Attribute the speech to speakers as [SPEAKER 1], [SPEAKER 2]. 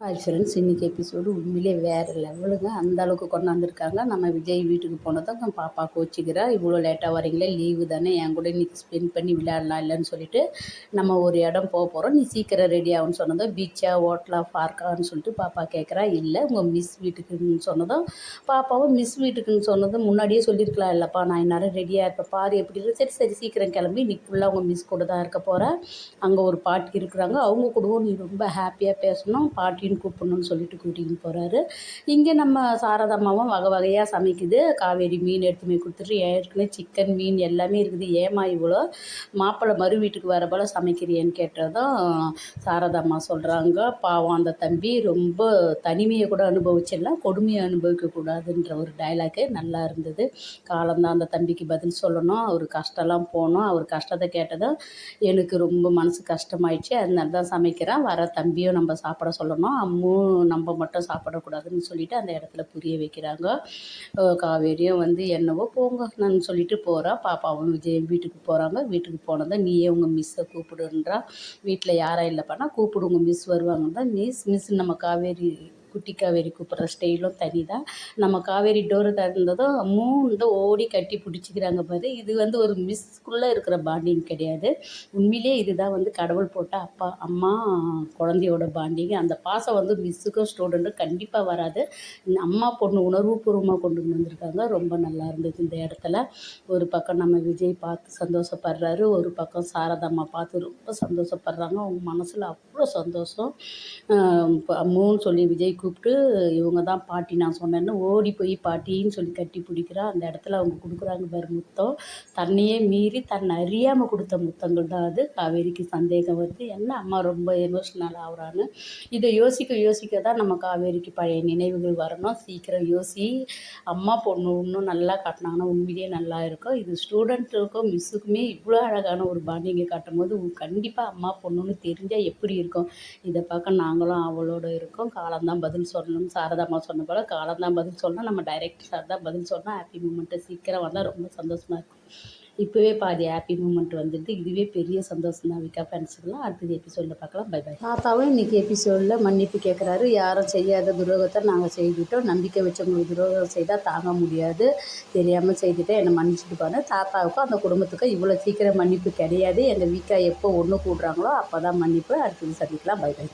[SPEAKER 1] Hi friends, இன்றைக்கி episode உண்மையிலே வேறு லெவலுங்க. அந்த அளவுக்கு கொண்டாந்துருக்காங்க. நம்ம விஜய் வீட்டுக்கு போனதும் பாப்பா கோச்சிக்கிறா, இவ்வளோ லேட்டாக வரீங்களே, லீவு தானே, என் கூட இன்றைக்கி ஸ்பெண்ட் பண்ணி விளையாடலாம் இல்லைன்னு சொல்லிட்டு நம்ம ஒரு இடம் போகிறோம், நீ சீக்கிரம் ரெடி ஆகுன்னு சொன்னதும் பீச்சா ஹோட்டலா பார்க்கான்னு சொல்லிட்டு பாப்பா கேட்குறா. இல்லை உங்கள் மிஸ் வீட்டுக்குன்னு சொன்னதும் பாப்பாவும் மிஸ் வீட்டுக்குன்னு சொன்னதும் முன்னாடியே சொல்லியிருக்கலாம் இல்லைப்பா, நான் இந்நேரம் ரெடியாக இருப்பேன் பாரு எப்படி இருக்கு. சரி சரி சீக்கிரம் கிளம்பி, இன்றைக்கி ஃபுல்லாக உங்கள் மிஸ் கூட தான் இருக்க போகிறேன், அங்கே ஒரு பாட்டி இருக்கிறாங்க, அவங்க கூடவும் நீ ரொம்ப ஹாப்பியாக பேசணும், பாட்டி கூப்பிடணும்னு சொல்லிட்டு கூட்டிகிட்டு போகிறாரு. இங்கே நம்ம சாரதாம்மாவும் வகை வகையாக சமைக்குது. காவேரி மீன் எடுத்து போய் கொடுத்துட்டு, ஏற்கனவே சிக்கன் மீன் எல்லாமே இருக்குது, ஏமா இவ்வளோ மாப்பிள்ளை மறு வீட்டுக்கு வர போல் சமைக்கிறியன்னு கேட்டதும் சாரதாம்மா சொல்கிறாங்க, பாவம் அந்த தம்பி ரொம்ப தனிமையை கூட அனுபவிச்சிடலாம், கொடுமையை அனுபவிக்கக்கூடாதுன்ற ஒரு டைலாக்கு நல்லா இருந்தது. காலம்தான் அந்த தம்பிக்கு பதில் சொல்லணும், அவர் கஷ்டம்லாம் போகணும், அவர் கஷ்டத்தை கேட்டதும் எனக்கு ரொம்ப மனசு கஷ்டமாயிடுச்சு, அதனால தான் சமைக்கிறேன், வர தம்பியும் நம்ம சாப்பிட சொல்லணும், அம்மும் நம்ம மட்டும் சாப்பிடக்கூடாதுன்னு சொல்லிட்டு அந்த இடத்துல புரிய வைக்கிறாங்க. காவேரியும் வந்து என்னவோ போங்க நான் சொல்லிட்டு போகிறா. பாப்பாவும் விஜய் வீட்டுக்கு போகிறாங்க. வீட்டுக்கு போனதை நீயே உங்கள் மிஸ்ஸை கூப்பிடுன்றா. வீட்டில் யாரும் இல்லைப்பானா கூப்பிடு, உங்கள் மிஸ் வருவாங்க தான். மிஸ் நம்ம காவேரி குட்டி காவேரி கூப்பிட்ற ஸ்டைலும் தனி தான். நம்ம காவேரி டோரு திறந்ததும் மூணு ஓடி கட்டி பிடிச்சிக்கிறாங்க பாரு. இது வந்து ஒரு மிஸ்க்குள்ளே இருக்கிற பாண்டிங் கிடையாது, உண்மையிலே இதுதான் வந்து கடவுள் போட்ட அப்பா அம்மா குழந்தையோட பாண்டிங். அந்த பாசம் வந்து மிஸ்ஸுக்கும் ஸ்டூடெண்ட்டும் கண்டிப்பாக வராது. அம்மா பொண்ணு உணர்வுபூர்வமாக கொண்டு வந்திருக்காங்க. ரொம்ப நல்லா இருந்தது இந்த இடத்துல. ஒரு பக்கம் நம்ம விஜய் பார்த்து சந்தோஷப்படுறாரு, ஒரு பக்கம் சாரதாம்மா பார்த்து ரொம்ப சந்தோஷப்படுறாங்க. அவங்க மனசில் அவ்வளோ சந்தோஷம். அம்முன்னு சொல்லி விஜய் கூப்பிட்டு, இவங்க தான் பாட்டி நான் சொன்னேன்னு ஓடி போய் பாட்டின்னு சொல்லி கட்டி பிடிக்கிறா. அந்த இடத்துல அவங்க கொடுக்குறாங்க பாரு முத்தம், தன்னையே மீறி தன்னை அறியாமல் கொடுத்த முத்தங்கள் தான் அது. காவேரிக்கு சந்தேகம் வருது, என்ன அம்மா ரொம்ப எமோஷ்னல் ஆகுறான்னு. இதை யோசிக்க தான் நம்ம காவேரிக்கு பழைய நினைவுகள் வரணும். சீக்கிரம் யோசி, அம்மா பொண்ணு இன்னும் நல்லா காட்டினாங்கன்னா உண்மையிலேயே நல்லா இருக்கும். இது ஸ்டூடெண்ட்டுக்கும் மிஸ்ஸுக்குமே இவ்வளோ அழகான ஒரு பாண்டிங்கை காட்டும் போது கண்டிப்பாக அம்மா பொண்ணுன்னு தெரிஞ்சால் எப்படி இருக்கும். இதை பார்க்க நாங்களும் அவளோட இருக்கோம். காலம்தான் பதில் சொல்லணும், சாரதாம்மா சொன்ன போல் காலம்தான் பதில் சொல்லணும், நம்ம டைரக்டர் சார் தான் பதில் சொல்லணும். ஹாப்பி மூமெண்ட்டு சீக்கிரம் வந்தால் ரொம்ப சந்தோஷமாக இருக்கும். இப்போவே பாதி ஹாப்பி மூமெண்ட் வந்துடுது, இதுவே பெரிய சந்தோஷம் தான் விக்கா ஃபேன்ஸுக்கெல்லாம். அடுத்தது எபிசோடில் பார்க்கலாம். Bye bye. தாத்தாவும் இன்றைக்கி எபிசோடில் மன்னிப்பு கேட்குறாரு. யாரும் செய்யாத துரோகத்தை நாங்கள் செய்துவிட்டோம், நம்பிக்கை வச்சவங்களுக்கு துரோகம் செய்தால் தாங்க முடியாது, தெரியாமல் செய்துட்டேன், என்னை மன்னிச்சுட்டு பாரு. தாத்தாவுக்கும் அந்த குடும்பத்துக்கும் இவ்வளோ சீக்கிரம் மன்னிப்பு கிடையாது. எங்கள் விக்கா எப்போ ஒன்று கூடுறாங்களோ அப்போ தான் மன்னிப்பு. அடுத்தது சந்திக்கலாம். Bye by.